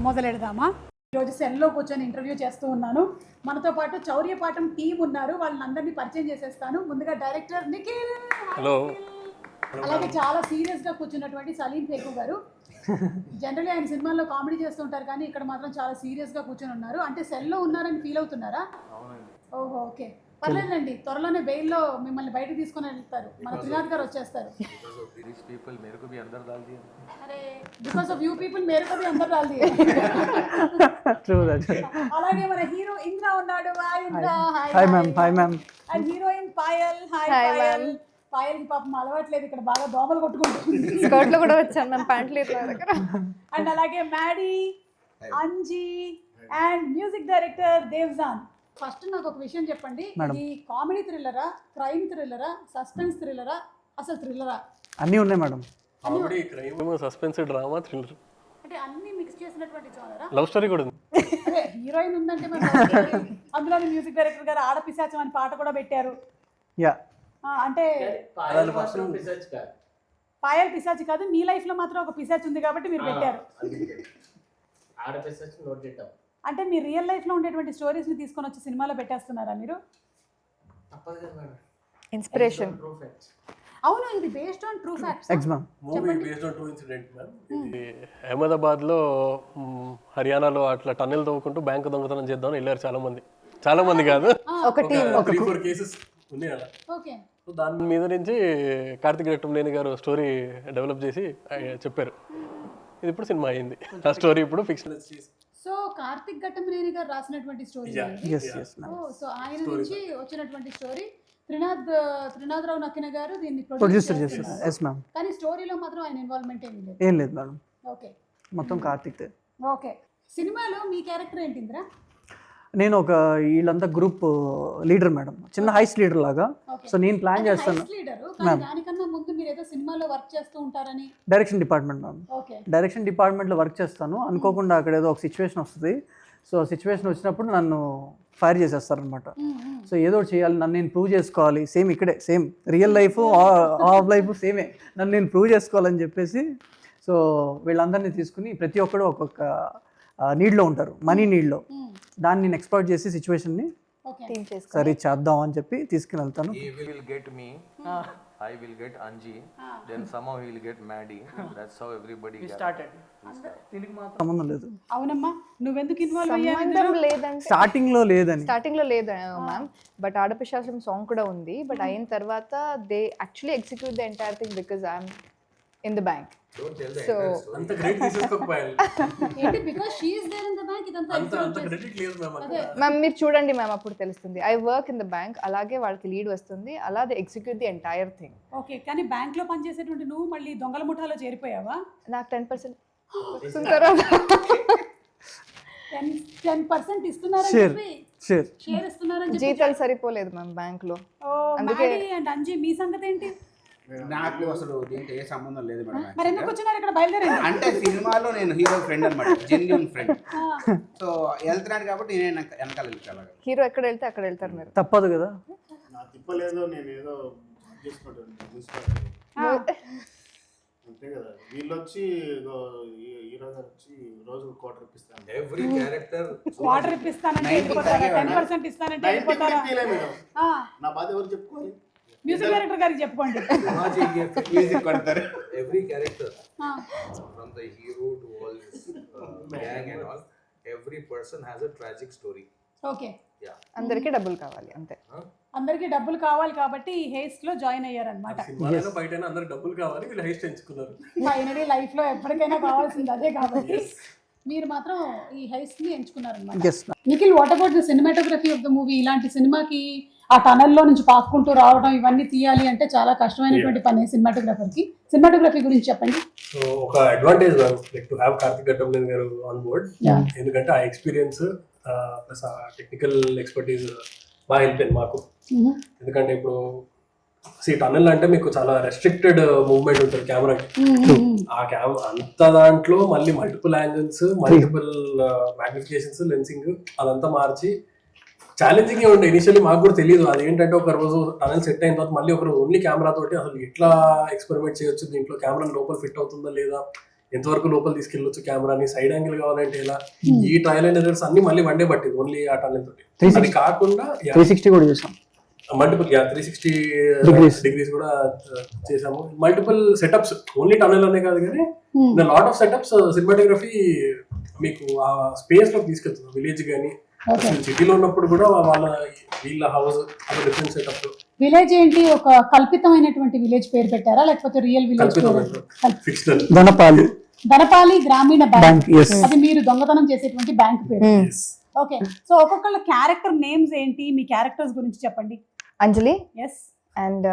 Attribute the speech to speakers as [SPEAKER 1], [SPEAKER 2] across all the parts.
[SPEAKER 1] మొదలెడదామా? ఈరోజు సెల్లో కూర్చొని ఇంటర్వ్యూ చేస్తూ ఉన్నాను. మనతో పాటు చౌర్యపాఠం టీం ఉన్నారు. వాళ్ళని అందరినీ పరిచయం చేసేస్తాను. ముందుగా డైరెక్టర్ నిఖిల్,
[SPEAKER 2] హలో.
[SPEAKER 1] అలాగే చాలా సీరియస్గా కూర్చున్నటువంటి సలీం ఫేకు గారు. జనరల్లీ ఆయన సినిమాల్లో కామెడీ చేస్తుంటారు, కానీ ఇక్కడ మాత్రం చాలా సీరియస్గా కూర్చొని ఉన్నారు. అంటే సెల్లో ఉన్నారని ఫీల్ అవుతున్నారా? ఓహో, ఓకే, పర్లేదండి. త్వరలోనే బెయిల్లో మిమ్మల్ని బయటకు తీసుకొని వెళ్తారు. మన త్రినాథ్ గారు వచ్చేస్తారు. అరే, బికాస్ ఆఫ్ యూ పీపుల్ మేరకు బి అందరు రాలి. అలాగే మన హీరో ఇంద్ర ఉన్నాడు. Hi Indra.
[SPEAKER 3] Hi ma'am. Hi ma'am.
[SPEAKER 1] And heroine Payal. Hi Payal. Payal కి పాపం అలవాట్లేదు, ఇక్కడ బాగా దోమలు కొట్టుకుంటుంది.
[SPEAKER 4] స్కర్ట్ లో కూడా వచ్చాను మ్యామ్, ప్యాంట్లు లేదు నా దగ్గర.
[SPEAKER 1] అండ్ అలాగే Maddy, Anji and music director Devjan. First నాకు ఒక విషయం చెప్పండి, ఇది కామెడీ థ్రిల్లరా, క్రైమ్ థ్రిల్లరా, సస్పెన్స్ థ్రిల్లరా, అసలు థ్రిల్లరా?
[SPEAKER 3] అన్నీ ఉన్నాయి madam.
[SPEAKER 2] Comedy, crime, suspense, drama, thriller,
[SPEAKER 1] అంటే అన్ని మిక్స్ చేసినటువంటి జోనరా?
[SPEAKER 2] లవ్ స్టోరీ కూడా ఉంది.
[SPEAKER 1] అదే హీరోయిన్ ఉందంటే మరి అందులో మ్యూజిక్ డైరెక్టర్ గారు ఆడపిశాచం అని పాట కూడా పెట్టారు.
[SPEAKER 3] యా,
[SPEAKER 1] అంటే పాయల్ పిశాచి కాదు, మీ లైఫ్ లో మాత్రం ఒక పిశాచి ఉంది కాబట్టి మీరు పెట్టారు. అంటే మీ రియల్ లైఫ్ లో ఉండేటువంటి స్టోరీస్ ని తీసుకొని వచ్చి సినిమాలో పెట్టేస్తున్నారా మీరు?
[SPEAKER 4] ఇన్స్పిరేషన్.
[SPEAKER 1] అవును, ఇది based on true facts.
[SPEAKER 2] Movie based on true incident ma'am. ఇది అహ్మదాబాద్ లో హర్యానాలో అట్లా టన్నెల్ తవ్వుకుంటూ బ్యాంకు దొంగతనం చేద్దామని వెళ్ళారు చాలా మంది కాదు,
[SPEAKER 4] ఒక టీం.
[SPEAKER 2] 3-4 కేసెస్ ఉన్నాయి అలా.
[SPEAKER 1] ఓకే,
[SPEAKER 2] దాని మీద నుంచి కార్తిక్ రెట్టంనేని గారు స్టోరీ డెవలప్ చేసి చెప్పారు. ఇది ఇప్పుడు సినిమా అయింది. ఆ స్టోరీ ఇప్పుడు ఫిక్షన్ చేసి.
[SPEAKER 1] సో కార్తిక్ ఘట్టమనేని గారు రాసినటువంటి స్టోరీ. సో ఆయన నుంచి వచ్చినటువంటి స్టోరీ. త్రినాథ్ రావు నక్కిన గారు దీన్ని ప్రొడ్యూసర్ చేశారు.
[SPEAKER 3] yes ma'am.
[SPEAKER 1] కానీ స్టోరీలో మాత్రం ఆయన ఇన్వాల్వ్మెంట్
[SPEAKER 3] ఏం లేదు మేడం.
[SPEAKER 1] ఓకే,
[SPEAKER 3] మొత్తం కార్తిక్.
[SPEAKER 1] ఓకే. సినిమాలో మీ క్యారెక్టర్ ఏంటి ఇంద్ర?
[SPEAKER 3] నేను ఒక వీళ్ళంతా గ్రూప్ లీడర్ మేడం, చిన్న హైస్ లీడర్ లాగా. సో నేను ప్లాన్ చేస్తాను.
[SPEAKER 1] దానికన్నా ముందు మీరు ఏదో సినిమాలో వర్క్ చేస్తూ ఉంటారని.
[SPEAKER 3] Direction department ma'am. డైరెక్షన్ డిపార్ట్మెంట్లో వర్క్ చేస్తాను. అనుకోకుండా అక్కడ ఏదో ఒక సిచ్యువేషన్ వస్తుంది. సో సిచ్యువేషన్ వచ్చినప్పుడు నన్ను ఫైర్ చేసేస్తారనమాట. సో ఏదో ఒకటి చేయాలి, నన్ను నేను ప్రూవ్ చేసుకోవాలి. సేమ్ ఇక్కడే, same real life of life సేమే, నన్ను నేను ప్రూవ్ చేసుకోవాలని చెప్పేసి సో వీళ్ళందరినీ తీసుకుని ప్రతి ఒక్కరు ఒక్కొక్క నీడ్లో ఉంటారు, మనీ నీడ్లో. దాన్ని నేను ఎక్స్ప్లోర్ చేసి సిచ్యువేషన్ని సరే చేద్దాం అని చెప్పి తీసుకుని వెళ్తాను.
[SPEAKER 5] I will get Anji, then somehow he will get Maddie. That's how everybody
[SPEAKER 3] started. సంబంధం లేదు.
[SPEAKER 1] అవునమ్మా, నువ్వెందుకు ఇన్వాల్వ్
[SPEAKER 4] సంబంధం లేదంటే
[SPEAKER 3] స్టార్టింగ్ లో లేదు
[SPEAKER 4] మ్యామ్. బట్ ఆడపిశాచం సాంగ్ కూడా ఉంది. బట్ అయిన తర్వాత they actually execute the entire thing because I'm in the bank. So
[SPEAKER 2] అంత క్రెడిట్ తీసుకోకపోయాలి.
[SPEAKER 1] ఏంటి because she is there in the bank, ఇదంతా
[SPEAKER 2] అంత క్రెడిట్ లేదు మ్యామ్.
[SPEAKER 4] మ్యామ్ మీరు చూడండి మ్యామ్, అప్పుడు తెలుస్తుంది. I work in the bank, అలాగే వాళ్ళకి లీడ్ వస్తుంది, అలా they execute the entire thing.
[SPEAKER 1] Okay, కానీ బ్యాంక్ లో పనిచేసేటువంటి నువ్వు మళ్ళీ దొంగల ముఠాలో చేరిపోయావా?
[SPEAKER 4] నాకు 10% వస్తుంది తర్వాత
[SPEAKER 1] 10% ఇస్తున్నారని చెప్పి షేర్ ఇస్తున్నారని చెప్పి
[SPEAKER 4] జీతాలు సరిపోలేదు మ్యామ్ బ్యాంక్ లో.
[SPEAKER 1] అందుకే అండ్ అంజీ మీ సంగతి ఏంటి?
[SPEAKER 6] నాకు అసలు దీంట్లో ఏ సంబంధం లేదు మేడం.
[SPEAKER 1] మరి ఎందుకు వచ్చినారు ఇక్కడ బయలుదేరారు?
[SPEAKER 6] అంటే సినిమాలో నేను హీరో ఫ్రెండ్ అనమాట, జెన్యూన్ ఫ్రెండ్. సో వెళ్తున్నాడు కాబట్టి నేను వెనకాల వెళ్తాను.
[SPEAKER 4] హీరో ఎక్కడ వెళ్తే అక్కడ వెళ్తారు మీరు,
[SPEAKER 3] తప్పదు కదా.
[SPEAKER 7] నా తిప్పలేదు, నేను ఏదో చేసుకుంటాను అంతే కదా. వీళ్ళు వచ్చి హీరో గారు వచ్చి రోజు క్వార్టర్ ఇప్పిస్తాను.
[SPEAKER 5] Every character
[SPEAKER 1] క్వార్టర్ ఇప్పిస్తానంటే వెళ్ళిపోతారా? 10% ఇస్తానంటే వెళ్ళిపోతారా?
[SPEAKER 7] నా బాధ ఎవరు చెప్పుకోవాలి?
[SPEAKER 1] మ్యూజిక్ డైరెక్టర్ గారికి చెప్పుకోండి.
[SPEAKER 6] మ్యూజిక్ కొడతారు.
[SPEAKER 5] Every character from the hero to all this gang and all, every person has a tragic story.
[SPEAKER 1] Okay,
[SPEAKER 4] అందరికీ డబ్బులు కావాలి అంతే.
[SPEAKER 1] అందరికీ డబ్బులు కావాలి కాబట్టి ఈ హెయిస్ట్ లో జాయిన్ అయ్యారనమాట.
[SPEAKER 2] సినిమాలో బయట అందరికి డబ్బులు కావాలి, వీళ్ళు హెయిస్ట్ ఎంచుకున్నారు.
[SPEAKER 1] ఫైనలీ లైఫ్ లో ఎప్పటికైనా కావాల్సింది అదే కాబట్టి మీరు మాత్రం ఈ హెయిస్ట్ ని ఎంచుకున్నారనమాట. Nikhil, what about the cinematography of the movie? ఇలాంటి సినిమాకి ఆ టనల్లో నుంచి పాక్కుంటూ రావడం ఇవన్నీ తీయాలి అంటే చాలా కష్టమైనటువంటి పని సినిమాటోగ్రఫర్కి. సినిమాటోగ్రఫీ గురించి చెప్పండి.
[SPEAKER 2] సో ఒక advantage like to have Karthik Ghattamaneni గారు ఆన్ బోర్డ్. ఎందుకంటే ఆ ఎక్స్పీరియన్స్ ప్లస్ ఆ టెక్నికల్ ఎక్స్పర్టీజ్ బాగా హెల్ప్ అయింది మాకు. ఎందుకంటే ఇప్పుడు టన్నెల్ అంటే మీకు చాలా రెస్ట్రిక్టెడ్ మూవ్మెంట్ ఉంటుంది కెమెరాకి. ఆ అంత దాంట్లో మళ్ళీ మల్టిపుల్ యాంగిల్స్, మల్టిపుల్ మ్యాగ్నిఫికేషన్స్, లెన్సింగ్ అదంతా మార్చి ఛాలెంజింగ్ గా ఉండే. ఇనిషియల్లీ మాకు కూడా తెలియదు అదేంటంటే ఒక రోజు టనల్ సెట్ అయిన తర్వాత మళ్ళీ ఒక రోజు ఓన్లీ కెమెరా తోటి అసలు ఎట్లా ఎక్స్పెరిమెంట్ చేయొచ్చు, దీంట్లో కెమెరా లోపల ఫిట్ అవుతుందా లేదా, ఎంతవరకు లోపల తీసుకెళ్ళొచ్చు కెమెరాని, సైడ్ యాంగిల్ కావాలంటే ఎలా, ఈ ట్రయల్ అండ్ ఎర్రర్స్ అన్ని మళ్ళీ వన్ డే పట్టింది ఓన్లీ ఆ టన్నెల్ తోటి.
[SPEAKER 3] 360
[SPEAKER 2] అది కాకుండా
[SPEAKER 3] 360 కూడా చూసాం.
[SPEAKER 2] Multiple 360
[SPEAKER 3] Degrees.
[SPEAKER 2] డిగ్రీస్ కూడా చేసాము. మల్టిపుల్ సెటప్స్, ఓన్లీ టన్నెల్ అనే కాదు కానీ లాట్ ఆఫ్ సెటప్స్. సినిమాటోగ్రఫీ మీకు ఆ స్పేస్ లో తీసుకెళ్తుంది, విలేజ్ కానీ సిటీలో ఉన్నప్పుడు కూడా వీళ్ళ హౌస్ డిఫరెంట్ సెటప్.
[SPEAKER 1] విలేజ్ ఏంటి, ఒక కల్పితమైనటువంటి విలేజ్ పేరు పెట్టారా లేకపోతే రియల్ విలేజ్?
[SPEAKER 2] ఫిక్షనల్.
[SPEAKER 1] ధనపాలి గ్రామీణ
[SPEAKER 3] బ్యాంక్,
[SPEAKER 1] బ్యాంక్,
[SPEAKER 3] yes.
[SPEAKER 1] అది మీరు దొంగతనం చేసేటువంటి బ్యాంక్ పేరు. ఓకే, సో ఒక్కొక్కళ్ళ క్యారెక్టర్ నేమ్స్ ఏంటి, మీ క్యారెక్టర్స్ గురించి చెప్పండి.
[SPEAKER 4] అంజలి
[SPEAKER 1] ఎస్,
[SPEAKER 4] అండ్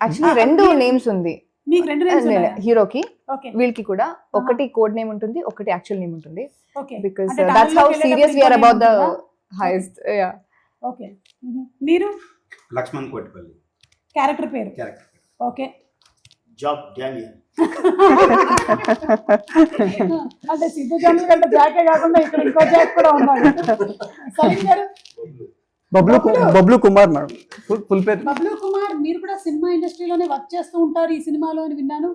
[SPEAKER 4] యాక్చువల్లీ రెండు నేమ్స్ ఉంది
[SPEAKER 1] మీకు రెండు నేమ్స్ ఉన్నాయా?
[SPEAKER 4] హీరోకి,
[SPEAKER 1] ఓకే
[SPEAKER 4] వీళ్ళకి కూడా ఒకటి కోడ్ నేమ్ ఉంటుంది, ఒకటి యాక్చువల్ నేమ్ ఉంటుంది.
[SPEAKER 1] ఓకే,
[SPEAKER 4] బికాస్
[SPEAKER 1] అంటే
[SPEAKER 4] దట్స్ హౌ
[SPEAKER 1] tunnel లోకి
[SPEAKER 4] సీరియస్ వి ఆర్
[SPEAKER 1] వెళ్ళేటప్పుడు
[SPEAKER 4] అబౌట్ ద
[SPEAKER 1] ఇంకో name
[SPEAKER 4] హైయెస్ట్. Yeah,
[SPEAKER 1] okay. మీరు
[SPEAKER 6] లక్ష్మణ్ కోటిపల్లి
[SPEAKER 1] క్యారెక్టర్ పేరు?
[SPEAKER 6] క్యారెక్టర్.
[SPEAKER 1] Okay,
[SPEAKER 7] job Daniel.
[SPEAKER 1] అంటే సిద్ధు జనరల్ కంటే జాకే కాకుండా ఇక్కడ ఇంకో జాక్ కూడా ఉన్నాడు. సలీం గారు?
[SPEAKER 3] బబ్లు కుమార్ మేడం, ఫుల్ పేరు.
[SPEAKER 1] బబ్లు కుమార్, మీరు కూడా సినిమా ఇండస్ట్రీలోనే వర్క్ చేస్తూ ఉంటారు ఈ సినిమాలో అని విన్నాను.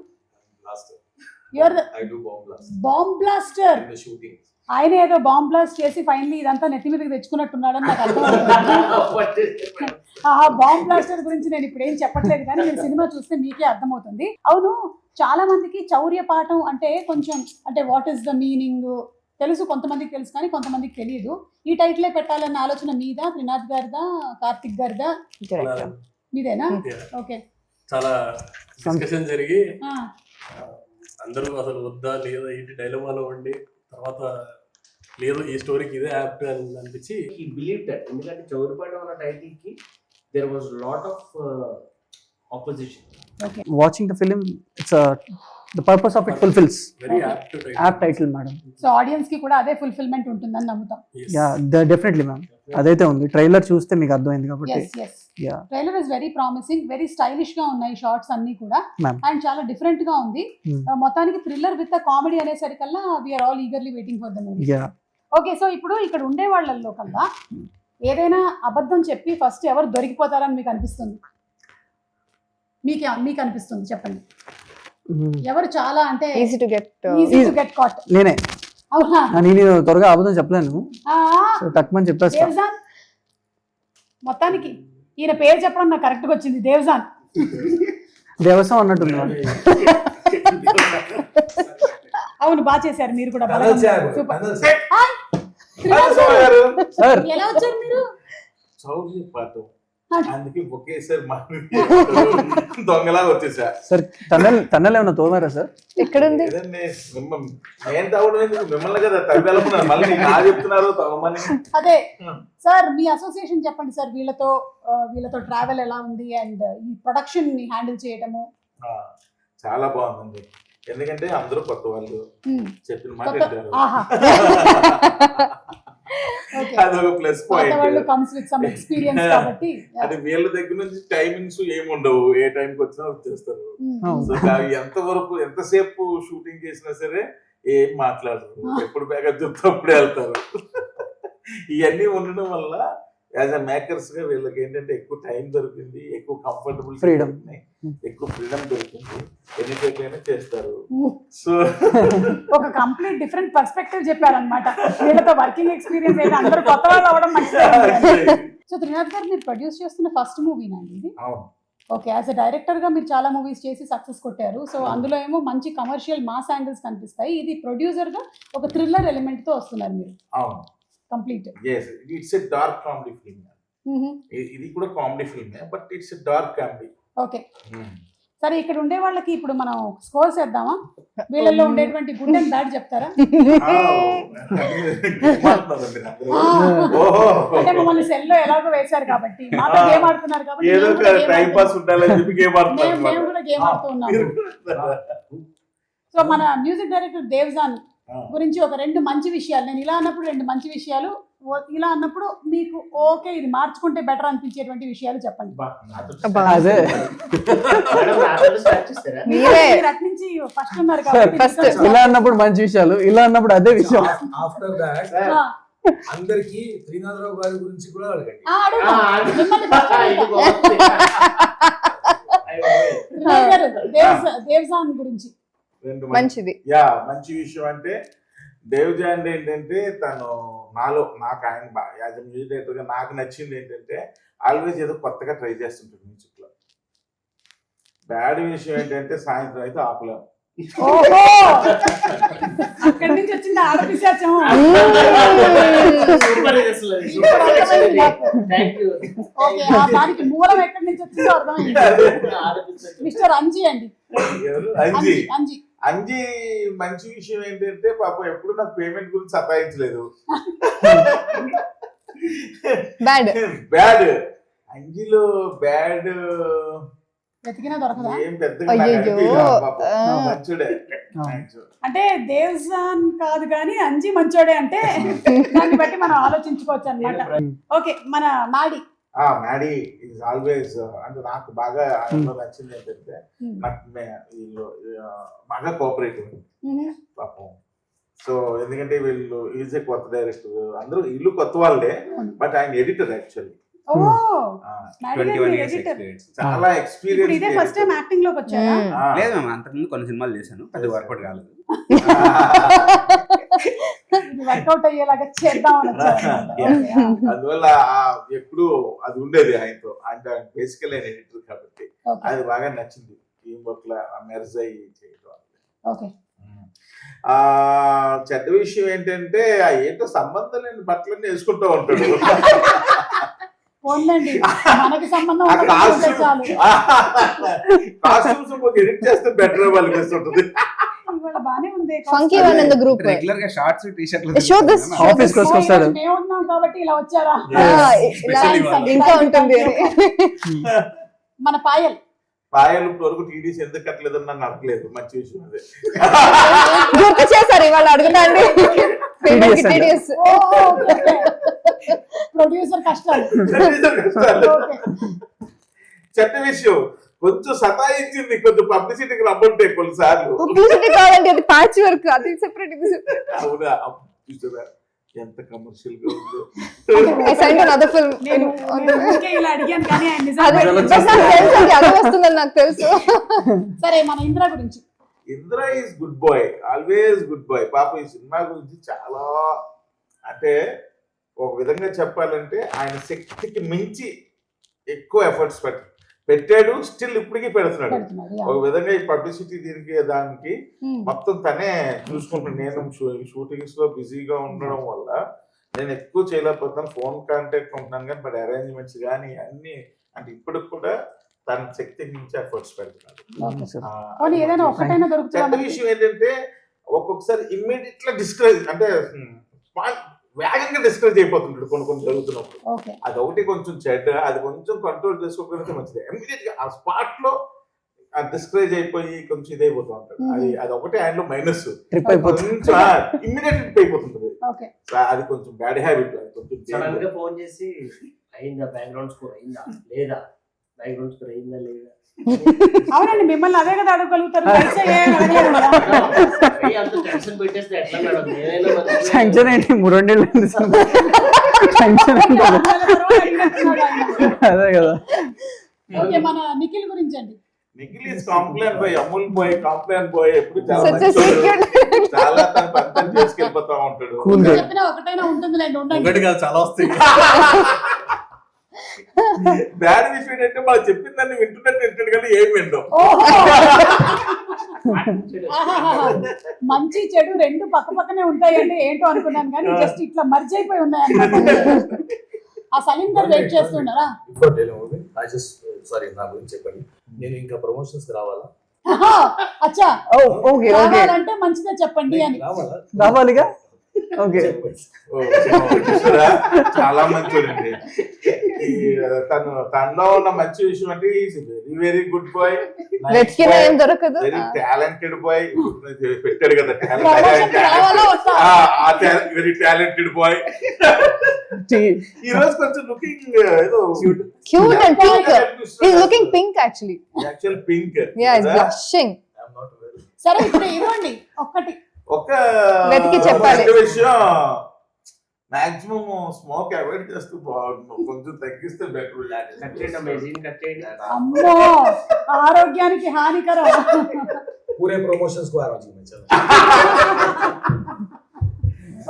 [SPEAKER 1] Your
[SPEAKER 5] I do bomb blast
[SPEAKER 1] bomb blaster.
[SPEAKER 5] in the shooting.
[SPEAKER 1] ఆయన ఏదో బాంబ్ బ్లాస్ట్ చేసి ఫైనలీ ఇదంతా నెత్తి మీదకి తెచ్చుకున్నట్టున్నాడని నాకు అర్థమవుతుంది. ఆ బాంబ్ బ్లాస్టర్ గురించి నేను ఇప్పుడు ఏం చెప్పట్లేదు కానీ మీరు సినిమా చూస్తే మీకే అర్థమవుతుంది. అవును, చాలా మందికి చౌర్య పాఠం అంటే కొంచెం అంటే వాట్ ఈస్ ద మీనింగ్ తెలుసు, కొంతమందికి తెలుసు కానీ కొంతమందికి తెలియదు. ఈ టైటిలే పెట్టాలన్న ఆలోచన మీదా, త్రినాథ్ గారిదా, కార్తిక్ గారిదా,
[SPEAKER 4] డైరెక్టర్.
[SPEAKER 1] మీదేనా? ఓకే,
[SPEAKER 2] చాలా డిస్కషన్ జరిగి
[SPEAKER 1] ఆ,
[SPEAKER 2] అందరూ అసలు వద్దా లేదా ఏంటి డైలమాలో ఉండి తర్వాత లేదు ఈ స్టోరీకి ఇదే యాప్ట్ అని అనిపించి
[SPEAKER 8] he believed that ఎందుకంటే చౌరిపాట ఉన్న టైటిల్ కి there was lot of opposition.
[SPEAKER 1] Okay.
[SPEAKER 3] Watching the film, it's the purpose of it fulfils.
[SPEAKER 2] Very
[SPEAKER 3] app title madam.
[SPEAKER 1] So audience కి కూడా అదే ఫుల్ఫిల్మెంట్ ఉంటుందని నమ్ముతాం.
[SPEAKER 3] యా, డెఫినెట్లీ మ్యామ్, అదైతే ఉంది. ట్రైలర్ చూస్తే మీకు అర్థమైంది కాబట్టి.
[SPEAKER 1] Yes yes,
[SPEAKER 3] yeah
[SPEAKER 1] trailer is very promising, very stylish గా ఉన్నాయి షార్ట్స్ అన్ని కూడా,
[SPEAKER 3] Ma'am.
[SPEAKER 1] అండ్ చాలా డిఫరెంట్ గా ఉంది. మొత్తానికి థ్రిల్లర్ విత్ కామెడీ అనేసరికల్లా we are all eagerly waiting for the movie.
[SPEAKER 3] Yeah,
[SPEAKER 1] okay, so ఇప్పుడు ఇక్కడ ఉండే వాళ్ళల్లో కల్లా ఏదైనా అబద్ధం చెప్పి ఫస్ట్ ఎవరు దొరికిపోతారని మీకు అనిపిస్తుంది? మీకు అనిపిస్తుంది చెప్పండి, ఎవరు చాలా అంటే
[SPEAKER 4] easy to get.
[SPEAKER 1] Easy to get caught?
[SPEAKER 3] నేనే.
[SPEAKER 1] అవునా?
[SPEAKER 3] నేను త్వరగా అబద్ధం చెప్పలేను, సో తక్కువని చెప్పేస్తా.
[SPEAKER 1] దేవ్జాన్, మొత్తానికి ఈయన పేరు చెప్పడం నాకు కరెక్ట్ గా వచ్చింది, దేవ్జాన్.
[SPEAKER 3] దేవసం అన్నట్టుంది మేడం.
[SPEAKER 1] అవును, బాగా చేశారు మీరు కూడా.
[SPEAKER 3] సార్
[SPEAKER 1] ఎలా వచ్చారు మీరు?
[SPEAKER 5] చౌర్య పాఠం అందుకే ఒకేసారి దొంగలా వచ్చేసా.
[SPEAKER 3] సార్ టన్నెల్ ఏమన్నా తోమారా సార్?
[SPEAKER 4] ఎక్కడుంది?
[SPEAKER 5] ఏదండి నేను తవ్వడం మిమ్మల్ని కదా తవ్వేళ్ళకున్నాను, మళ్ళీ నా చెప్తున్నారు తవ్వమని.
[SPEAKER 1] అదే సార్, మీ అసోసియేషన్ చెప్పండి సార్, వీళ్ళతో ట్రావెల్ ఎలా ఉంది అండ్ ఈ ప్రొడక్షన్ ని హ్యాండిల్ చేయటము.
[SPEAKER 5] చాలా బాగుందండి, ఎందుకంటే అందరూ కొత్త వాళ్ళు, చెప్పిన మాట వింటారు.
[SPEAKER 1] ఆహా, ఓకే.
[SPEAKER 5] అదొక ప్లస్
[SPEAKER 1] కొత్త వాళ్ళు
[SPEAKER 5] point.
[SPEAKER 1] Comes with some experience కాబట్టి.
[SPEAKER 5] అది వీళ్ళ దగ్గర నుంచి టైమింగ్స్ ఏముండవు, ఏ టైంకి వచ్చినా వచ్చేస్తారు.
[SPEAKER 3] అవును.
[SPEAKER 5] సో ఎంతవరకు ఎంతసేపు షూటింగ్ చేసినా సరే ఏం మాట్లాడరు, ఎప్పుడు బ్యాకప్ చెప్తే అప్పుడే వెళ్తారు. ఇవన్నీ ఉండడం వల్ల యాజ్ అ మేకర్స్ గా వీళ్ళకి ఏంటంటే ఎక్కువ టైం దొరికింది, ఎక్కువ కంఫర్టబుల్
[SPEAKER 3] Freedom.
[SPEAKER 5] ఎక్కువ ఫ్రీడమ్ దొరికింది, ఎన్ని టైప్లైనా చేస్తారు. సో
[SPEAKER 1] ఒక కంప్లీట్ డిఫరెంట్ పర్స్పెక్టివ్ చెప్పారనమాట. వీళ్ళతో వర్కింగ్ ఎక్స్పీరియన్స్ అయితే అందరూ కొత్త వాళ్ళు అవ్వడం మంచిది. సో త్రినాథ్ గారు, మీరు ప్రొడ్యూస్ చేస్తున్న ఫస్ట్ మూవీనా ఇది?
[SPEAKER 5] అవును.
[SPEAKER 1] ఓకే, యాజ్ అ డైరెక్టర్ గా మీరు చాలా మూవీస్ చేసి సక్సెస్ కొట్టారు. సో అందులో ఏమో మంచి కమర్షియల్ మాస్ యాంగిల్స్ కనిపిస్తాయి. ఇది ప్రొడ్యూసర్ గా ఒక థ్రిల్లర్ ఎలిమెంట్ తో వస్తున్నారు మీరు
[SPEAKER 5] అవును.
[SPEAKER 1] Complete.
[SPEAKER 5] yes it's a dark comedy film. ఇది కూడా comedy film but it's dark comedy.
[SPEAKER 1] Okay, సరే ఇక్కడ ఉండే వాళ్ళకి ఇప్పుడు మనం స్కోర్స్ వేద్దామా? వీళ్ళల్లో ఉండేటువంటి గుడ్ అండ్ బ్యాడ్ చెప్తారా? అంటే మమ్మల్ని సెల్ లో ఎలాగో వేశారు కాబట్టి, మాతో గేమ్ ఆడుతున్నారు కాబట్టి
[SPEAKER 5] ఏదో
[SPEAKER 1] మేము కూడా game
[SPEAKER 5] టైం పాస్
[SPEAKER 1] ఆడుతున్నాం.
[SPEAKER 5] ఉండాలని చెప్పి గేమ్ ఆడుతున్నారు.
[SPEAKER 1] మేము కూడా గేమ్ ఆడుతూ ఉన్నాము. సో మన మ్యూజిక్ డైరెక్టర్ దేవ్జాన్ గురించి ఒక రెండు మంచి విషయాలు, నేను ఇలా అన్నప్పుడు రెండు మంచి విషయాలు, ఇలా అన్నప్పుడు మీకు ఓకే ఇది మార్చుకుంటే బెటర్ అనిపించేటువంటి విషయాలు చెప్పండి.
[SPEAKER 3] అదే
[SPEAKER 1] మీరు అటు నుంచి ఫస్ట్ ఉన్నారు కాబట్టి
[SPEAKER 4] First.
[SPEAKER 3] ఇలా అన్నప్పుడు మంచి విషయాలు, ఇలా అన్నప్పుడు అదే విషయం.
[SPEAKER 9] ఆఫ్టర్ దాట్ అందరికి శ్రీనాథరావు గారి గురించి కూడా అడగండి.
[SPEAKER 1] అడుగుతాం. మిమ్మల్ని first అడుగుతాం. త్రినాథ్ గారు, దేవ్జాన్ గురించి
[SPEAKER 4] మంచిది.
[SPEAKER 5] మంచి విషయం అంటే దేవజాన్ ఏంటంటే తను నాకు ఆయన యాజ్ అ మ్యూజిక్ డైరెక్టర్ గా నాకు నచ్చింది ఏంటంటే ఆల్వేస్ ఏదో కొత్తగా ట్రై చేస్తుంటాడు మ్యూజిక్ లో. బ్యాడ్ విషయం ఏంటంటే సాయంత్రం అయితే ఆపలేము.
[SPEAKER 1] ఓహో అక్కడి నుంచి వచ్చింది ఆడపిశాచం. ఓకే, దానికి మూలం ఎక్కడి నుంచి వచ్చిందో అర్థమైంది. మిస్టర్ అంజీ అండి. అంజీ
[SPEAKER 5] అంజీ మంచి విషయం ఏంటంటే పాపం ఎప్పుడు నాకు పేమెంట్ గురించి సతాయించలేదు. బ్యాడ్ అంజీలో బ్యాడ్
[SPEAKER 1] వెతికినా దొరకదా?
[SPEAKER 5] ఏం పెద్దగా మంచుడే.
[SPEAKER 1] అంటే దేవ్జాన్ కాదు కానీ అంజీ మంచోడే అంటే దాన్ని బట్టి మనం ఆలోచించుకోవచ్చు అన్నమాట. ఓకే, మన మాడి
[SPEAKER 5] ఈజ్ ఆల్వేస్ అంటే నాకు బాగా ఆయనలో నచ్చింది ఏంటంటే నాకు వీళ్ళు బాగా కోఆపరేటివ్ పాపం. సో ఎందుకంటే వీళ్ళు ఈజ్ ఏ కొత్త డైరెక్టర్, అందరూ ఇల్లు కొత్త వాళ్ళే, బట్ ఆయన ఎడిటర్ యాక్చువల్లీ. చాలా ఎక్స్పీరియన్స్.
[SPEAKER 1] ఇదే ఫస్ట్ టైం యాక్టింగ్ లోకి వచ్చారా?
[SPEAKER 6] లేదు మ్యామ్, అంతకుముందు కొన్ని సినిమాలు చేశాను, అది వర్కౌట్ కాలేదు.
[SPEAKER 1] వర్కౌట్ అయ్యేలాగా చేద్దాం.
[SPEAKER 5] అందువల్ల ఎప్పుడు అది ఉండేది ఆయనతో. అంటే బేసికల్ ఆయన ఎడిటర్ కాబట్టి అది బాగా నచ్చింది. టీం వర్క్ లా మెర్జ్ అయ్యి చేయడం. చెడ్డ విషయం ఏంటంటే ఏంటో సంబంధం లేని బట్టలన్నీ వేసుకుంటూ ఉంటాడు.
[SPEAKER 1] మనకి సంబంధం
[SPEAKER 5] కాస్ట్యూమ్స్ ఎడిట్ చేస్తే బెటర్ వాళ్ళకి వస్తుంటది.
[SPEAKER 1] బానే ఉంది.
[SPEAKER 4] Funky one in the group
[SPEAKER 6] regular గా షార్ట్స్ టీ షర్ట్లు
[SPEAKER 3] ఆఫీస్ కోసం వస్తాడు.
[SPEAKER 1] మేము ఉన్నాం కాబట్టి ఇలా వచ్చారా?
[SPEAKER 4] ఇంకా ఉంటుంది.
[SPEAKER 1] మన పాయల్
[SPEAKER 5] వరకు టీడీసీ ఎందుకు కట్టలేదని నన్ను అడగలేదు. మంచి విషయం అదే.
[SPEAKER 4] గుర్తు చేశారు ఇవాళ, అడుగుతాండి.
[SPEAKER 1] ప్రొడ్యూసర్ కష్టాలు.
[SPEAKER 5] చెత్త విషయం కొంచెం సతాయించింది, కొంచెం పబ్లిసిటీకి రమ్మంటే కొన్నిసార్లు.
[SPEAKER 4] పబ్లిసిటీ కావాలంటే అది ప్యాచ్ వర్క్, అది సెపరేట్.
[SPEAKER 5] అవునా, చూసారా ఎంత కమర్షియల్ గా ఉందో.
[SPEAKER 4] వస్తుందని నాకు తెలుసు.
[SPEAKER 1] సరే, మన ఇంద్ర గురించి.
[SPEAKER 5] Indra is good boy, always good boy. పాప ఈ సినిమా గురించి చాలా అంటే ఒక విధంగా చెప్పాలంటే ఆయన శక్తికి మించి ఎక్కువ ఎఫర్ట్స్ పెట్టాడు. స్టిల్ ఇప్పటికీ పెడుతున్నాడు. ఒక విధంగా ఈ పబ్లిసిటీ దీనికి దానికి మొత్తం తనే చూసుకుంటున్నాడు. నేను షూటింగ్స్ లో బిజీగా ఉండడం వల్ల నేను ఎక్కువ చేయలేకపోతున్నాను. ఫోన్ కాంటాక్ట్ ఉంటున్నాను కానీ బట్ అరేంజ్మెంట్స్ కానీ అన్ని అంటే ఇప్పటికి కూడా తన శక్తికి మించి ఎఫర్ట్స్ పెడుతున్నాడు. చెడ్డ విషయం ఏంటంటే ఒక్కొక్కసారి ఇమ్మీడియట్ గా డిస్కరేజ్ అంటే వేగంగా డిస్కరేజ్ అయిపోతుంటాడు కొన్ని జరుగుతున్నప్పుడు. అదొకటి కొంచెం చెడ్డ. అది కొంచెం కంట్రోల్ చేసుకోకపోతే మంచిది. ఇమ్మీడియట్ గా ఆ స్పాట్ లో డిస్కరేజ్ అయిపోయి కొంచెం ఇదైపోతూ ఉంటాడు. అది ఒకటి ఆయనలో మైనస్. కొంచెం ఇమ్మీడియట్ ట్రిప్ అయిపోతుంటది. అది కొంచెం బ్యాడ్ హ్యాబిట్.
[SPEAKER 8] కొంచెం ఫోన్ చేసి అయిందా, బ్యాక్గ్రౌండ్ స్కోర్ అయిందా లేదా, బ్యాక్గ్రౌండ్ స్కోర్ అయిందా లేదా.
[SPEAKER 1] అవునండి, మిమ్మల్ని అదే కదా అడగలుగుతారు.
[SPEAKER 3] టెన్షన్ ఏంటి, 3 నెలలు అదే కదా.
[SPEAKER 1] మన నిఖిల్ గురించి అండి.
[SPEAKER 5] Nikhil is Complan boy, Amul boy, Complan boy. ఎప్పుడు చాలా చాలా తన పని చేసుకెళ్ళిపోతా ఉంటాడు.
[SPEAKER 1] చెప్పినా ఒకటైనా ఉంటుందిలేండి, ఉండండి.
[SPEAKER 2] చాలా వస్తాయి.
[SPEAKER 5] బ్యాడ్ విషయం ఏంటంటే వాళ్ళు చెప్పిన దాన్ని వింటున్నట్టు వింటాడు కానీ ఏం వింటాం.
[SPEAKER 1] మంచి చెడు రెండు పక్క పక్కనే ఉంటాయి అంటే ఏంటో అనుకున్నాను కానీ జస్ట్ ఇట్లా మర్జ్ అయిపోయి ఉన్నాయి. ఆ సలీం గారు వెయిట్ చేస్తున్నారా?
[SPEAKER 2] సారీ, నా గురించి చెప్పండి. నేను ఇంకా ప్రమోషన్స్ రావాలా?
[SPEAKER 1] అచ్చా, రావాలంటే మంచిదే చెప్పండి అని.
[SPEAKER 3] రావాలిగా. ఓకే,
[SPEAKER 5] చాలా మంచోడండి. తనలో ఉన్న మంచి విషయం అంటే very very good boy, very talented boy. పెట్టాడు కదా వెరీ టాలెంటెడ్ బాయ్. ఈ రోజు కొంచెం లుకింగ్ ఏదో
[SPEAKER 4] cute and pink. He's looking pink actually.
[SPEAKER 5] Actual pink.
[SPEAKER 4] Yeah, he's blushing.
[SPEAKER 1] సరే, ఇప్పుడు ఇవ్వండి ఒక్కటి.
[SPEAKER 5] ఒక
[SPEAKER 4] వెతికి చెప్పాలి
[SPEAKER 5] విషయం, మాక్సిమం స్మోక్ అవాయిడ్ చేస్తూ బాగుంటుంది. కొంచెం తగ్గిస్తే బెటర్.
[SPEAKER 1] అమ్మో, ఆరోగ్యానికి హానికరం.
[SPEAKER 9] पूरे प्रमोशंस को आ रहा हूँ जी मैं, चलो.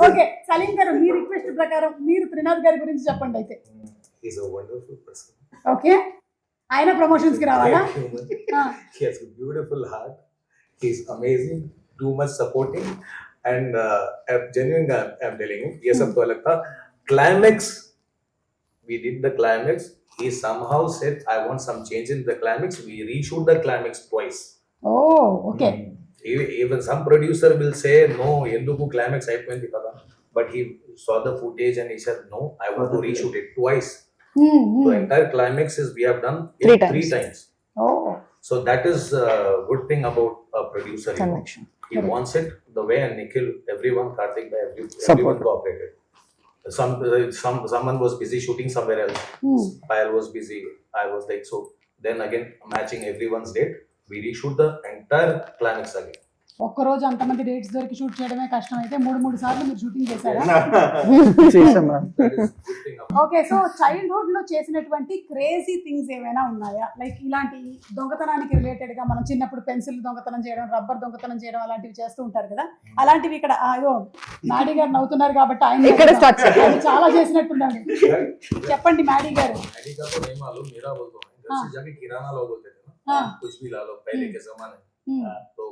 [SPEAKER 1] ఓకే సలీం గారు మీ రిక్వెస్ట్ ప్రకారం మీరు త్రినాథ్ గారి గురించి చెప్పండి అయితే.
[SPEAKER 9] He's a wonderful person.
[SPEAKER 1] Okay ఆయన ప్రమోషన్స్ కి రావాలా?
[SPEAKER 9] Great human. He has a beautiful heart. He's amazing. Too much supporting. And genuinely, I'm telling you, ये सब तो अलग था. Climax, we did the climax. He somehow said, I want some change in the climax. We reshoot the climax twice.
[SPEAKER 1] Oh okay
[SPEAKER 9] Even some producer will say, no, enduku climax అయిపోయింది కదా. But he saw the footage and he said, no, I want to reshoot it twice. The entire climax is we have done it three times.
[SPEAKER 1] Oh
[SPEAKER 9] So that is a good thing about a producer. You know.
[SPEAKER 4] Connection.
[SPEAKER 9] He wants it the way, and Nikhil, everyone, Karthik, everyone cooperated. Someone was busy shooting somewhere else. Payal was busy. I was like, so then again matching everyone's date, we reshoot the entire climax again.
[SPEAKER 1] ఒక్కరోజు అంతమంది dates దొరికి shoot చేయడమే కష్టం అయితే 3 సార్లు మీరు shooting చేశారా?
[SPEAKER 3] చేసాం ma'am.
[SPEAKER 9] That is good thing about.
[SPEAKER 1] Okay so childhood లో చేసినటువంటి క్రేజీ థింగ్స్ ఏమైనా ఉన్నాయా? లైక్ ఇలాంటి దొంగతనానికి రిలేటెడ్ గా మనం చిన్నప్పుడు పెన్సిల్ దొంగతనం చేయడం, రబ్బర్ దొంగతనం చేయడం అలాంటివి చేస్తూ ఉంటారు కదా, అలాంటివి ఇక్కడ అదో మ్యాడీ గారు నవ్వుతున్నారు కాబట్టి ఆయన
[SPEAKER 4] ఇక్కడ start చేయండి.
[SPEAKER 1] ఆయన చాలా చేసినట్టున్నాడు. చెప్పండి మ్యాడీ గారు.
[SPEAKER 9] मैडी का तो नहीं मालूम, मेरा बोलता हूँ. घर से जाके किराना लो बोलते थे ना,
[SPEAKER 1] हाँ.
[SPEAKER 9] कुछ भी ला लो पहले के जमाने में. तो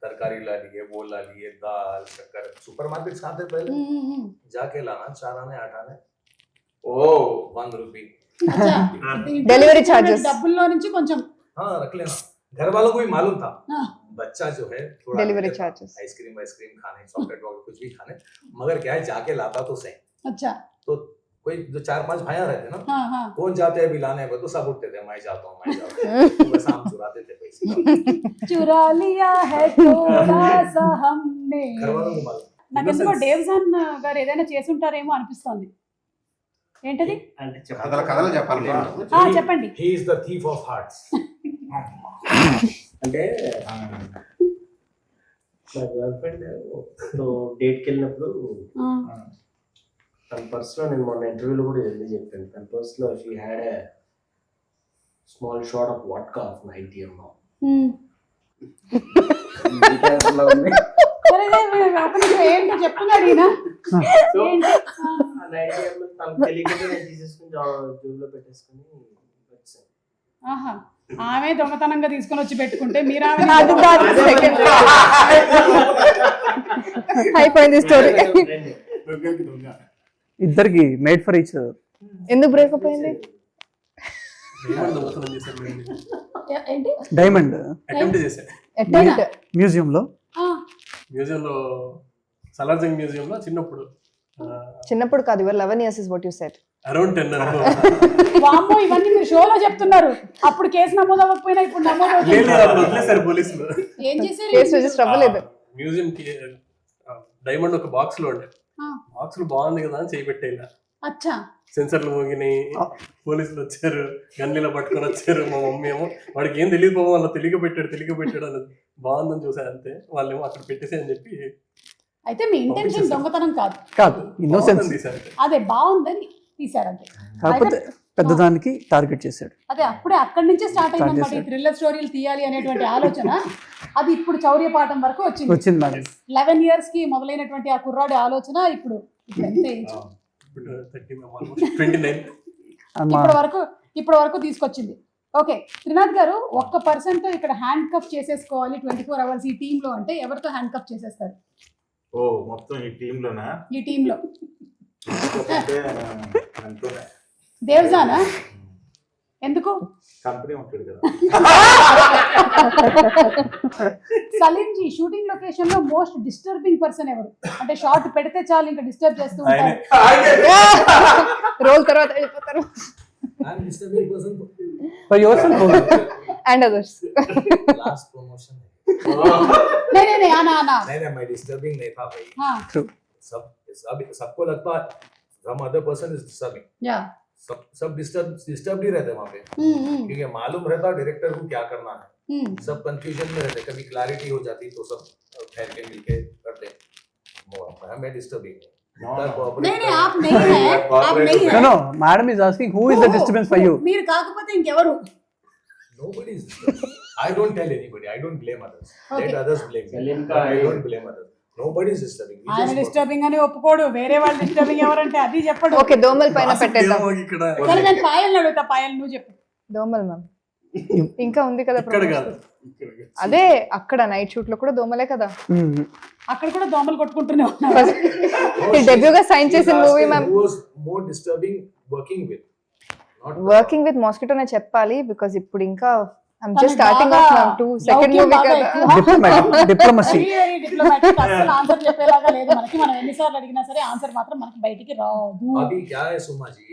[SPEAKER 9] तरकारी ला लिए, वो ला लिए, दाल शक्कर, सुपरमार्केट खाते पहले जाके लाना 4 आने 8 आने. ओ 1 रुपये.
[SPEAKER 4] Delivery charges.
[SPEAKER 1] డబ్బుల్లో నుంచి కొంచెం
[SPEAKER 9] हाँ रख लेना. घर वालों को भी मालूम था.
[SPEAKER 1] हाँ.
[SPEAKER 9] बच्चा जो है थोड़ा
[SPEAKER 4] Delivery charges.
[SPEAKER 9] आइसक्रीम खाने, चॉकलेट वॉकलेट कुछ भी खाने, मगर क्या है जाके लाता तो सही.
[SPEAKER 1] अच्छा
[SPEAKER 9] तो कोई जो 4-5 भाइयां रहते ना,
[SPEAKER 1] हाँ हाँ
[SPEAKER 9] कौन जाते हैं अभी लाने को, तो सब उठते थे, मैं जाता हूँ. बस हम चुराते थे पैसे.
[SPEAKER 1] चुरा लिया है थोड़ा सा हमने.
[SPEAKER 9] घर वालों को मालूम.
[SPEAKER 1] నాకెందుకో డేవ్జాన్ గారు ఏదైనా చేసుంటారేమో అనిపిస్తోంది. ఏంటది?
[SPEAKER 8] అంటే
[SPEAKER 6] కథలు చెప్పాలి మీరు.
[SPEAKER 1] చెప్పండి.
[SPEAKER 9] He is the thief of hearts.
[SPEAKER 8] అంటే నా గర్ల్ ఫ్రెండ్ డేట్కి వెళ్ళినప్పుడు తన పర్స్లో నేను మొన్న ఇంటర్వ్యూలో కూడా వెళ్ళి చెప్పాను, తన పర్స్లో she had a small shot of vodka of 90 ml.
[SPEAKER 1] ఏంటో చెప్తున్నాడు ఈయన.
[SPEAKER 8] సో
[SPEAKER 1] ఏంటి?
[SPEAKER 8] ఆ 90 ml తనకు తెలియకుండా నేను తీసేసుకుని జూబ్లో పెట్టేసుకుని వచ్చాను.
[SPEAKER 1] ఆహా ఆమె దొంగతనంగా తీసుకొని వచ్చి పెట్టుకుంటే మీరు ఆమె
[SPEAKER 4] అయిపోయింది స్టోరీ.
[SPEAKER 3] ఇద్దరికి మేడ్ ఫర్ ఈచ్ అదర్.
[SPEAKER 4] ఎందుకు బ్రేకప్ అయింది?
[SPEAKER 2] దొంగతనం చేశారు మేడం.
[SPEAKER 1] ఏంటి?
[SPEAKER 3] డైమండ్
[SPEAKER 2] అటెంప్ట్ చేశారు
[SPEAKER 4] అటెంప్ట్.
[SPEAKER 3] మ్యూజియంలో.
[SPEAKER 2] మ్యూజియంలో, సలార్జంగ్ మ్యూజియంలో
[SPEAKER 4] చిన్నప్పుడు కాదు, ఇవర్ 11 years is what you said.
[SPEAKER 2] Around 10.
[SPEAKER 1] వామ్మో ఇవన్నీ మీరు షోలో చెప్తున్నారు. అప్పుడు కేసు నమోదు అవ్వకపోయినా ఇప్పుడు నమోదు అవుతుంది.
[SPEAKER 2] వదిలేశారు పోలీసులు.
[SPEAKER 1] ఏం చేశారు?
[SPEAKER 4] కేసు రిజిస్టర్ అవ్వలేదు.
[SPEAKER 2] మ్యూజియం కి డైమండ్ ఒక బాక్స్ లో ఉండే, బాక్స్ లో బాగుంది కదా అని చేపెట్టేలా
[SPEAKER 1] అచ్చా
[SPEAKER 2] సెన్సర్లు మోగినాయి, పోలీసులు వచ్చారు, గన్నిలా పట్టుకొని వచ్చారు. మా మమ్మీ ఏమో వాడికి ఏం తెలియదు పోవా, వాళ్ళు తెలియక పెట్టాడు అని బాగుందని చూసారు అంతే. వాళ్ళేమో అక్కడ పెట్టేసి అని చెప్పి.
[SPEAKER 1] అయితే మీ ఇంటెన్షన్ దొంగతనం కాదు,
[SPEAKER 3] కాదు ఇన్నోసెన్స్.
[SPEAKER 2] తీసారు.
[SPEAKER 1] అదే బాగుందని తీసారంతే.
[SPEAKER 3] కాకపోతే పెద్దదానికి టార్గెట్ చేశాడు.
[SPEAKER 1] అదే అప్పుడే అక్కడి నుంచే స్టార్ట్ అయింది అనమాట ఈ థ్రిల్లర్ స్టోరీలు తీయాలి అనేటువంటి ఆలోచన. అది ఇప్పుడు చౌర్యపాఠం వరకు వచ్చింది
[SPEAKER 3] మేడం.
[SPEAKER 1] 11 years కి మొదలైనటువంటి ఆ కుర్రాడి ఆలోచన ఇప్పుడు ఎంత ఏజ్?
[SPEAKER 2] 29.
[SPEAKER 1] ఇప్పటి వరకు తీసుకొచ్చింది. ఓకే త్రినాథ్ గారు, 1% ఇక్కడ హ్యాండ్ కఫ్ చేసేసుకోవాలి 24 hours ఈ టీమ్ లో అంటే ఎవరితో హ్యాండ్ కఫ్ చేసేస్తారు?
[SPEAKER 5] ఓ మొత్తం ఈ టీంలోనా?
[SPEAKER 1] ఈ టీమ్ లో
[SPEAKER 5] అంతేనా?
[SPEAKER 1] దేవ్జానా? ఎందుకు?
[SPEAKER 5] కంపెనీ ఉంటాడు కదా.
[SPEAKER 1] సలీం జీ, షూటింగ్ లొకేషన్ లో మోస్ట్ డిస్టర్బింగ్ పర్సన్ ఎవరు? అంటే షార్ట్ పెడితే చాలు ఇంకా డిస్టర్బ్ చేస్తూ ఉంటారు.
[SPEAKER 4] రోల్ తర్వాత వెళ్ళిపోతారు.
[SPEAKER 9] I'm disturbing person.
[SPEAKER 3] For yourself only.
[SPEAKER 4] And others.
[SPEAKER 9] Last promotion.
[SPEAKER 1] नहीं आना
[SPEAKER 9] नहीं मैं disturbing नहीं था भाई.
[SPEAKER 1] हाँ
[SPEAKER 3] True.
[SPEAKER 9] सबको लगता है some other person is disturbing.
[SPEAKER 1] या
[SPEAKER 9] सब डिस्टर्ब ही रहते वहाँ पे, क्योंकि मालूम रहता डायरेक्टर को क्या करना है. सब कंफ्यूजन में रहते, कभी क्लैरिटी हो जाती तो सब ठहर के मिलके करते. मैं डिस्टर्बिंग
[SPEAKER 1] नहीं आप नहीं है, आप नहीं है.
[SPEAKER 3] No, madam is asking who is the disturbance for you.
[SPEAKER 1] మీరు కాకపోతే ఇంకెవరు?
[SPEAKER 9] Nobody is disturbing. I don't tell anybody. I don't blame others. Let
[SPEAKER 1] Okay.
[SPEAKER 9] others blame me.
[SPEAKER 8] Salim
[SPEAKER 9] But I
[SPEAKER 8] ka-
[SPEAKER 9] don't blame others. Nobody is disturbing. We
[SPEAKER 1] ఆయన
[SPEAKER 9] just work.
[SPEAKER 1] Disturbing అని ఒప్పుకోడు, వేరే వాళ్ళు disturbing ఎవరంటే అది చెప్పడు.
[SPEAKER 4] Okay దోమల పైన
[SPEAKER 2] Gossip
[SPEAKER 4] పెట్టేద్దాం.
[SPEAKER 2] ఏమో ఇక్కడ
[SPEAKER 1] సరే నేను పాయల్ని అడుగుతా, పాయల్ నువ్వు చెప్పు.
[SPEAKER 4] దోమలు మ్యామ్ ఇంకా ఉంది కదా
[SPEAKER 2] ఇక్కడ
[SPEAKER 4] promotion.
[SPEAKER 2] కాదు.
[SPEAKER 4] అదే అక్కడ నైట్ షూట్ లో కూడా దోమలే కదా.
[SPEAKER 1] అక్కడ కూడా దోమలు కొట్టుకుంటూనే ఉన్నారు.
[SPEAKER 4] డెబ్యూగా సైన్ చేసిన
[SPEAKER 9] She's
[SPEAKER 4] movie
[SPEAKER 9] asking
[SPEAKER 4] ma'am.
[SPEAKER 9] who was more disturbing working with. Not
[SPEAKER 4] working with మాస్కిటోనే చెప్పాలి బికాజ్ ఇప్పుడు ఇంకా ఐమ్ జస్ట్
[SPEAKER 1] తనకి
[SPEAKER 4] స్టార్టింగ్
[SPEAKER 1] బాగా
[SPEAKER 4] ఆఫ్ మ్యామ్ టు సెకండ్
[SPEAKER 1] లౌక్యం
[SPEAKER 4] మూవీ
[SPEAKER 1] బాగా
[SPEAKER 4] కదా.
[SPEAKER 1] ఎక్కువ.
[SPEAKER 3] డిప్లొమసీ.
[SPEAKER 1] వెరీ డిప్లొమాటిక్, అసలు ఆన్సర్ చెప్పేలాగా లేదు మనకి. మనం ఎన్నిసార్లు అడిగినా సరే ఆన్సర్ మాత్రం మనకి బయటికి రాదు.
[SPEAKER 9] अभी क्या है सुमा जी,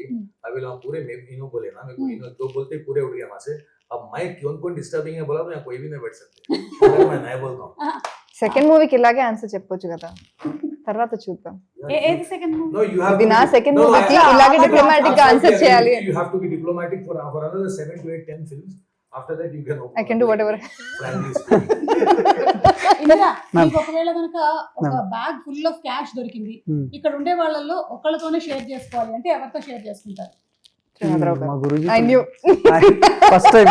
[SPEAKER 9] अभी हम पूरे इनो बोले ना, मेरे को इनो दो बोलते ही पूरे उठ गया वहां से. अब मैं कौन डिस्टर्बिंग है बोला तो यहाँ कोई भी नहीं बैठ सकते. अगर मैं नहीं बोलता हूँ.
[SPEAKER 4] సెకండ్ మూవీకి ఇలాగే ఆన్సర్ చెప్పొచ్చు కదా, తర్వాత చూద్దాం.
[SPEAKER 1] ఏది second movie?
[SPEAKER 9] No, you have
[SPEAKER 4] ఇది
[SPEAKER 9] to
[SPEAKER 4] నా
[SPEAKER 9] be-
[SPEAKER 4] సెకండ్
[SPEAKER 9] No,
[SPEAKER 4] మూవీకి
[SPEAKER 9] I-
[SPEAKER 4] ఇలాగే
[SPEAKER 1] I-
[SPEAKER 4] డిప్లొమాటిక్ గా ఆన్సర్ చేయాలి.
[SPEAKER 9] You have to be diplomatic for another 7 to 8, 10 films. After that you can open
[SPEAKER 4] I can do
[SPEAKER 9] up,
[SPEAKER 4] whatever.
[SPEAKER 9] frankly speaking.
[SPEAKER 1] Indira, మీకు ఒకవేళ కనుక ఒక బ్యాగ్ ఫుల్ ఆఫ్ క్యాష్ దొరికింది, ఇక్కడ ఉండే వాళ్ళల్లో ఒకళ్ళతోనే షేర్ చేసుకోవాలి అంటే ఎవరితో షేర్ చేసుకుంటారు?
[SPEAKER 3] మా Guruji
[SPEAKER 4] I knew.
[SPEAKER 3] First time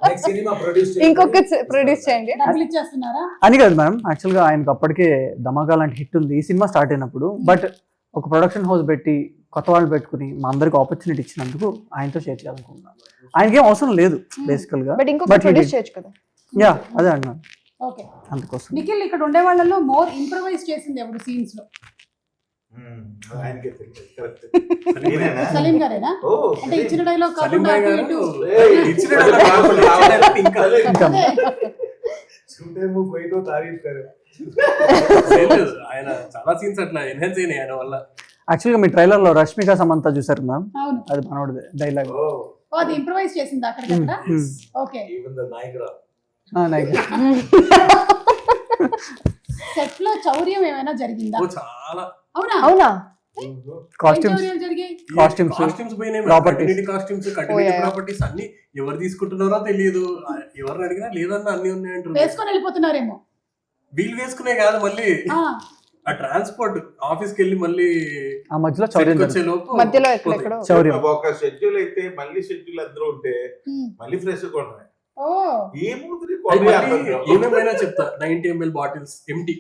[SPEAKER 9] Like cinema produced.
[SPEAKER 4] ఇంకొక ప్రొడ్యూస్ చేయండి.
[SPEAKER 1] డబ్బులు ఇచ్చేస్తున్నారా?
[SPEAKER 3] అని కాదు మ్యామ్, యాక్చువల్గా ఆయనకు అప్పటికే ధమాకా లాంటి హిట్ ఉంది ఈ సినిమా స్టార్ట్ అయినప్పుడు. బట్ ఒక ప్రొడక్షన్ హౌస్ పెట్టి కొత్త వాళ్ళు పెట్టుకుని మా అందరికి ఆపర్చునిటీ ఇచ్చినందుకు ఆయనతో షేర్ చేయాలనుకుంటున్నాను. ఆయనకేం అవసరం లేదు బేసికల్గా,
[SPEAKER 4] బట్ ఇంకొక
[SPEAKER 3] But he
[SPEAKER 4] ప్రొడ్యూస్
[SPEAKER 3] did.
[SPEAKER 4] చేయొచ్చు కదా.
[SPEAKER 3] యా అదే అన్నాను
[SPEAKER 1] ఓకే.
[SPEAKER 3] అందుకోసం.
[SPEAKER 1] నిఖిల్, ఇక్కడ ఉండే వాళ్ళలో మోర్ ఇంప్రవైజ్ చేసింది ఎవరు సీన్స్ లో?
[SPEAKER 5] ఆయనకే తెలియదు. Correct.
[SPEAKER 2] సలీం
[SPEAKER 5] నేనేనా?
[SPEAKER 1] సలీం గారేనా?
[SPEAKER 5] ఓ,
[SPEAKER 1] అంటే ఇచ్చిన డైలాగ్
[SPEAKER 2] సలీం
[SPEAKER 1] కాకుండా
[SPEAKER 2] భాయ్
[SPEAKER 1] అటు
[SPEAKER 2] గారు
[SPEAKER 1] ఇటు.
[SPEAKER 5] ఏయ్,
[SPEAKER 2] ఇచ్చిన dialogue కాకుండా ఇచ్చిన dialogue ఇంకా
[SPEAKER 1] అదే.
[SPEAKER 9] छूटे मुंह कोई तो तारीफ करे.
[SPEAKER 2] చేయలేదు. ఆయన చాలా సీన్స్ అట్లా ఎన్హాన్స్ అయినాయి ఆయన వల్ల.
[SPEAKER 3] యాక్చువల్గా మీ ట్రైలర్లో రష్మిక సమంత చూసారు మ్యామ్,
[SPEAKER 1] అవును.
[SPEAKER 3] అది మనోడిదే డైలాగ్.
[SPEAKER 9] Oh,
[SPEAKER 1] ఓ, అది ఇంప్రవైజ్ చేసింది అక్కడికక్కడ. Okay.
[SPEAKER 9] even the Niagara.
[SPEAKER 1] Set లో చౌర్యం ఏమైనా జరిగిందా?
[SPEAKER 2] ఓ చాలా
[SPEAKER 1] అవునా?
[SPEAKER 4] అవునా?
[SPEAKER 1] ఏం
[SPEAKER 3] కాస్ట్యూమ్స్
[SPEAKER 1] చౌర్యాలు జరిగాయి?
[SPEAKER 2] కాస్ట్యూమ్స్ పోయినాయి,
[SPEAKER 3] Properties.
[SPEAKER 2] Continuity costumes,
[SPEAKER 4] Oh,
[SPEAKER 2] continuity
[SPEAKER 4] yeah.
[SPEAKER 2] Properties అన్ని ఎవరు తీసుకుంటున్నారో తెలియదు. ఎవరిని అడిగినా లేదన్నా అన్ని ఉన్నాయి అంటారు.
[SPEAKER 1] వేసుకొని వెళ్ళిపోతున్నారేమో.
[SPEAKER 2] వీళ్ళు వేసుకునే కాదు, మళ్ళీ
[SPEAKER 1] ఆ,
[SPEAKER 2] ఆ ట్రాన్స్పోర్ట్ ఆఫీస్కి వెళ్ళి మళ్ళీ
[SPEAKER 3] ఆ మధ్యలో చౌర్యం
[SPEAKER 2] set వచ్చే లోపు
[SPEAKER 4] మధ్యలో
[SPEAKER 2] పోతాయి.
[SPEAKER 4] ఎక్కడెక్కడో.
[SPEAKER 3] చౌర్యం.
[SPEAKER 5] ఒక షెడ్యూల్ అయితే మళ్ళీ షెడ్యూల్ అందరూ ఉంటే
[SPEAKER 1] ఉమ్.
[SPEAKER 5] మళ్ళీ ఫ్రెష్ కొనమే.
[SPEAKER 1] ఓ,
[SPEAKER 5] ఏముంది
[SPEAKER 2] అది మళ్ళీ ఏమేమైనా చెప్తా, 90 ml bottles empty.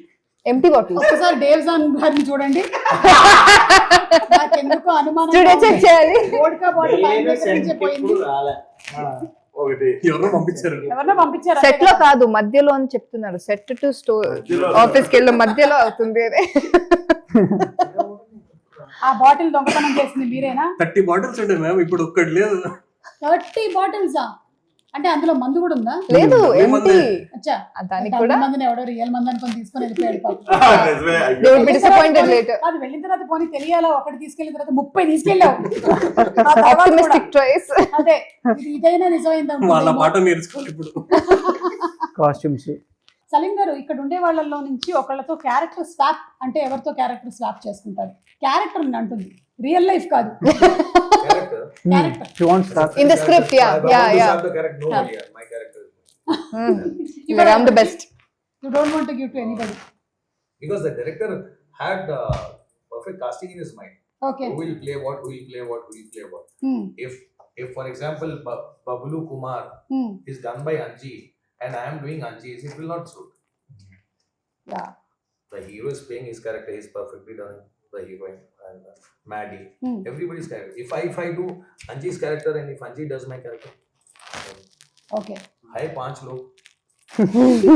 [SPEAKER 4] Empty bottle
[SPEAKER 1] ఒక్కసారి డేవ్ జాన్ గారిని చూడండి. నాకెందుకు అనుమానం
[SPEAKER 4] స్టూడియో చెక్ చేయాలి.
[SPEAKER 1] వోడ్కా బాటిల్ ఆయన
[SPEAKER 8] నేను
[SPEAKER 1] దగ్గర
[SPEAKER 8] సెంట్
[SPEAKER 1] నుంచే పోయింది.
[SPEAKER 8] ఎప్పుడు రాలే.
[SPEAKER 5] ఒకటి
[SPEAKER 2] ఎవరో పంపించారు.
[SPEAKER 1] ఎవరన్నా పంపించారా?
[SPEAKER 4] సెట్ లో కాదు మధ్యలో అని చెప్తున్నారు. సెట్ టు స్టోర్
[SPEAKER 5] మధ్యలో.
[SPEAKER 4] ఆఫీస్ కి వెళ్ళి మధ్యలో అవుతుంది అదే.
[SPEAKER 1] ఆ బాటిల్ దొంగతనం చేసింది మీరేనా?
[SPEAKER 2] 30 బాటిల్స్ ఉండే మ్యామ్, ఇప్పుడు ఒక్కటి లేదు.
[SPEAKER 1] 30 బాటిల్సా? అంటే అందులో మందు కూడా ఉందా?
[SPEAKER 4] లేదు
[SPEAKER 2] ఏమంది?
[SPEAKER 4] ఎంటీ.
[SPEAKER 1] అచ్చా,
[SPEAKER 4] దానికి
[SPEAKER 1] డబ్బు
[SPEAKER 4] కూడా
[SPEAKER 1] మందిని ఎవడో రియల్ మంది అనుకొని తీసుకొని వెళ్ళిపోయాడు పాపం.
[SPEAKER 5] నిజమే. అయ్యో.
[SPEAKER 4] they would be disappointed later.
[SPEAKER 1] అది వెళ్ళిన తర్వాత పోనీ తెలియాలా, ఒకటి తీసుకెళ్ళిన తర్వాత 30 తీసుకెళ్ళావు. ఆ తర్వాత కూడా.
[SPEAKER 4] Optimistic choice.
[SPEAKER 1] అదే, ఇది ఇదైనా నిజమైందా?
[SPEAKER 2] వాళ్ళ పాట నేర్చుకోవాలి ఇప్పుడు.
[SPEAKER 3] కాస్ట్యూమ్స్.
[SPEAKER 1] సలీం గారు, ఇక్కడ ఉండే వాళ్ళలో నుంచి ఒకళ్ళతో క్యారెక్టర్ స్వాప్ అంటే ఎవరితో క్యారెక్టర్ స్వాప్ చేసుకుంటారు? క్యారెక్టర్ అంటుంది, రియల్ లైఫ్ కాదు.
[SPEAKER 9] Character.
[SPEAKER 1] Character.
[SPEAKER 3] She wants that.
[SPEAKER 4] In the script, yeah,
[SPEAKER 9] I
[SPEAKER 4] yeah,
[SPEAKER 9] always
[SPEAKER 4] yeah.
[SPEAKER 9] have the character. Nobody. My character.
[SPEAKER 4] Like, I'm the best.
[SPEAKER 1] You don't want to give to anybody.
[SPEAKER 9] Because the director had perfect casting in his mind.
[SPEAKER 1] Okay.
[SPEAKER 9] Who will play what? Who will play what? Who will play what?
[SPEAKER 1] Hmm.
[SPEAKER 9] If for example Bablu Kumar
[SPEAKER 1] Hmm.
[SPEAKER 9] is done by Anji and I am doing Anji's, it will not suit.
[SPEAKER 1] Yeah.
[SPEAKER 9] The hero is playing his character. He's perfectly done. The heroine and Maddie.
[SPEAKER 1] Hmm.
[SPEAKER 9] Everybody's character. If I do Anji's character and if Anji does my character,
[SPEAKER 1] Okay.
[SPEAKER 9] hi 5 लोग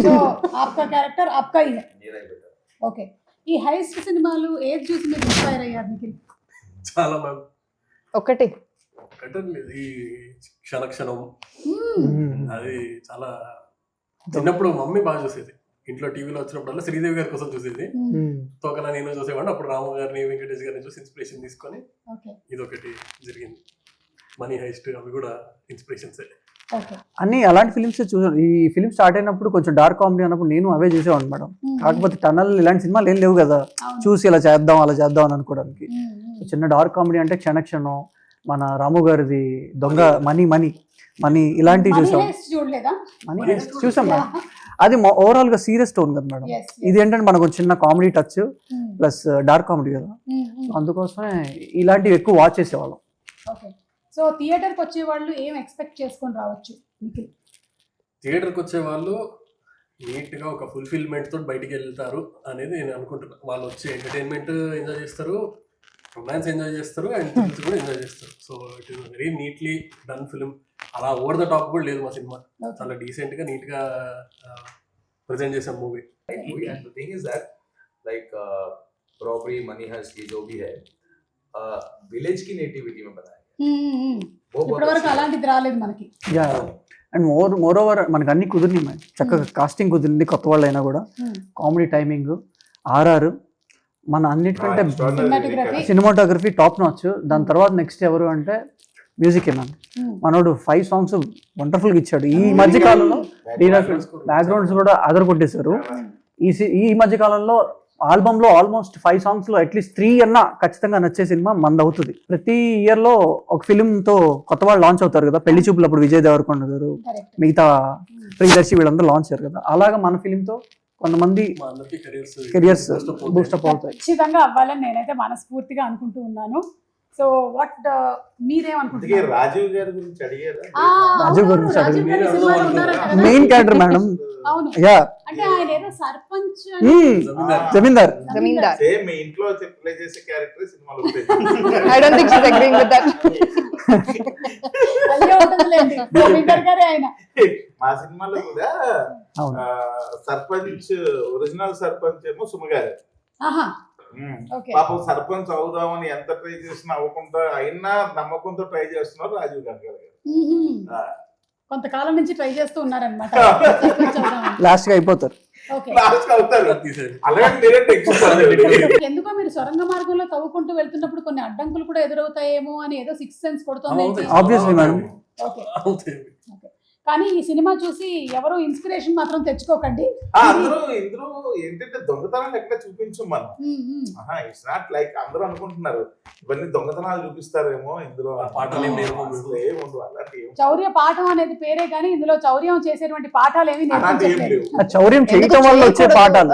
[SPEAKER 1] So आपका character आपका ही है.
[SPEAKER 9] मेरा ही बेटा.
[SPEAKER 1] Okay. ఈ heist సినిమాలు ఏది చూసి మీరు ఇన్స్పైర్ అయ్యారు నిఖిల్?
[SPEAKER 2] చాలా మ్యామ్.
[SPEAKER 4] ఒకటి
[SPEAKER 2] ఒక్కటే లేదు, ఈ క్షణక్షణం అది చాలా చిన్నప్పుడు మమ్మీ బాగా చూసేది. ఇంట్లో టీవీలో వచ్చినప్పుడల్లా శ్రీదేవి గారి కోసం చూసేది. తోకలా నేను చూసేవాడిని. అప్పుడు రాము గారిని, వెంకటేష్ గారిని చూసి ఇన్స్పిరేషన్ తీసుకొని
[SPEAKER 1] ఓకే.
[SPEAKER 2] ఇదొకటి జరిగింది. మనీ హైస్ట్ అవి కూడా ఇన్స్పిరేషన్సే.
[SPEAKER 1] ఓకే.
[SPEAKER 3] అన్ని అలాంటి ఫిలిమ్స్ చూసాను. ఈ ఫిలిం స్టార్ట్ అయినప్పుడు కొంచెం డార్క్ కామెడీ అన్నప్పుడు నేను అవే చూసేవాడిని మేడం. కాకపోతే టనల్ ఇలాంటి సినిమాలు ఏం లేవు కదా చూసి ఇలా చేద్దాం అలా చేద్దాం అని అనుకోవడానికి. చిన్న డార్క్ కామెడీ అంటే క్షణక్షణం, మన రాము గారిది దొంగ మనీ ఇలాంటివి చూసాం.
[SPEAKER 1] చూడలేదా?
[SPEAKER 3] మనీ చూసాం మేడం. అది ఓవరాల్ గా సీరియస్ టోన్ కదా మేడం.
[SPEAKER 1] Yes, yes.
[SPEAKER 3] ఇది ఏంటంటే మనకు చిన్న comedy touch plus dark comedy కదా, అందుకోసమే ఇలాంటివి ఎక్కువ వాచ్ చేసేవాళ్ళం.
[SPEAKER 1] ఓకే. సో థియేటర్కి వచ్చే వాళ్ళు ఏం ఎక్స్పెక్ట్ చేసుకొని రావచ్చు నిఖిల్?
[SPEAKER 2] థియేటర్కి వచ్చే వాళ్ళు నీట్గా ఒక ఫుల్ఫిల్మెంట్ తోటి బయటికి వెళ్తారు అనేది నేను అనుకుంటున్నాను. వాళ్ళు వచ్చి ఎంటర్టైన్మెంట్ ఎంజాయ్ చేస్తారు, రొమాన్స్ ఎంజాయ్ చేస్తారు, అండ్ థ్రిల్స్ కూడా ఎంజాయ్ చేస్తారు. So it is very neatly done film. అలా ఓవర్ ద టాప్ కూడా లేదు మా సినిమా, చాలా డీసెంట్గా నీట్గా ప్రజెంట్ చేసాం movie.
[SPEAKER 9] And the thing is that like robbery, money heist, ये जो भी है विलेज की नेटिविटी में बनाया वो
[SPEAKER 1] ఇప్పటి వరకు అలాంటిది రాలేదు మనకి.
[SPEAKER 3] యా అండ్ మోర్ ఓవర్ మనకు అన్ని కుదిరినాయి మేడం. చక్కగా కాస్టింగ్ కుదిరింది, కొత్త వాళ్ళు అయినా కూడా. కామెడీ టైమింగ్, ఆర్ఆర్, మన అన్నిటికంటే సినిమాటోగ్రఫీ టాప్ నాచ్. దాని తర్వాత నెక్స్ట్ ఎవరు అంటే మ్యూజిక్ మ్యామ్. మనోడు 5 songs వండర్ఫుల్గా ఇచ్చాడు. ఈ మధ్య కాలంలో బ్యాక్గ్రౌండ్స్ కూడా అదర్ కొట్టేశారు. ఈ మధ్య కాలంలో ఆల్బమ్లో ఆల్మోస్ట్ 5 songs అట్లీస్ట్ 3 అన్నా ఖచ్చితంగా నచ్చే సినిమా మంది అవుతుంది. ప్రతి ఇయర్లో ఒక ఫిలింతో కొత్త వాళ్ళు లాంచ్ అవుతారు కదా. పెళ్లి చూపులు అప్పుడు విజయ్ దేవరకొండ గారు, మిగతా ప్రియదర్శి వీళ్ళందరూ లాంచ్ అయ్యారు కదా. అలాగా మన ఫిలింతో కొంతమంది కెరియర్స్ బూస్టప్ అవుతాయి.
[SPEAKER 1] ఖచ్చితంగా అవ్వాలని నేనైతే మనస్ఫూర్తిగా అనుకుంటూ ఉన్నాను. సో వాట్ మీరేమనుకుంటున్నారు?
[SPEAKER 5] రాజీవ్ గారి గురించి అడిగారా?
[SPEAKER 3] రాజీవ్ గురించి మెయిన్ క్యారెక్టర్ మేడం.
[SPEAKER 1] అవును,
[SPEAKER 3] యా
[SPEAKER 1] అంటే ఆయన ఏదో సర్పంచ్
[SPEAKER 3] జమీందార్.
[SPEAKER 5] సేమ్ మీ ఇంట్లో ప్లే చేసే క్యారెక్టర్ సినిమాలో
[SPEAKER 4] I don't think she's agreeing with that.
[SPEAKER 1] అయ్యో ఉంటుందిలేండి, జమీందార్ గారే ఆయన.
[SPEAKER 5] మా సినిమాలో కూడా సర్పంచ్, ఒరిజినల్ సర్పంచ్ ఏమో సుమగారు.
[SPEAKER 1] ఆహా, ఓకే.
[SPEAKER 5] పాపం సర్పంచ్ అవుదామని ఎంత ట్రై చేసినా అవ్వకుండా అయినా నమ్మకంతో ట్రై చేస్తున్నారు రాజీవ్ గాంధీ గారు.
[SPEAKER 1] కొంతకాలం నుంచి ట్రై చేస్తూ ఉన్నారనమాట.
[SPEAKER 3] లాస్ట్ గా అయిపోతారు.
[SPEAKER 1] ఎందుకో మీరు సొరంగ మార్గంలో తవ్వుకుంటూ వెళ్తున్నప్పుడు కొన్ని అడ్డంకులు కూడా ఎదురవుతాయేమో అని ఏదో 6th సెన్స్ కొడుతుంది.
[SPEAKER 3] Obviously madam.
[SPEAKER 1] ఓకే, కానీ ఈ సినిమా చూసి ఎవరు ఇన్స్పిరేషన్ మాత్రం తెచ్చుకోకండి.
[SPEAKER 5] అందరూ ఇందులో ఏంటంటే దొంగతనాలు ఎక్కడ చూపించం మనం. ఇట్స్ నాట్ లైక్ అందరూ అనుకుంటున్నారు ఇవన్నీ దొంగతనాలు చూపిస్తారేమో, ఇందులో
[SPEAKER 2] పాఠాలు
[SPEAKER 5] ఏముండవు. అలాంటి
[SPEAKER 1] చౌర్య పాఠం అనేది పేరే కానీ ఇందులో చౌర్యం చేసేటువంటి పాఠాలు ఏమి నేర్పించట్లేదు.
[SPEAKER 3] చౌర్యం చేయటం వల్ల వచ్చే పాఠాలు,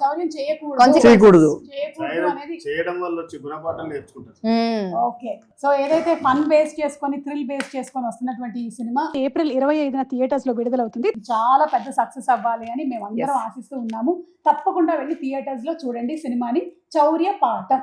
[SPEAKER 1] చౌర్యం చేయకూడదు అనేది
[SPEAKER 7] చేయడం వల్ల వచ్చే గుణపాఠాలు నేర్చుకుంటారు.
[SPEAKER 1] ఓకే, సో ఏదైతే ఫన్ బేస్ చేసుకొని థ్రిల్ బేస్ చేసుకొని వస్తున్నటువంటి ఈ సినిమా April 25న థియేటర్స్ లో విడుదలవుతుంది. చాలా పెద్ద సక్సెస్ అవ్వాలి అని మేము అందరం ఆశిస్తూ ఉన్నాము. తప్పకుండా వెళ్ళి థియేటర్స్ లో చూడండి సినిమాని, చౌర్య పాఠం.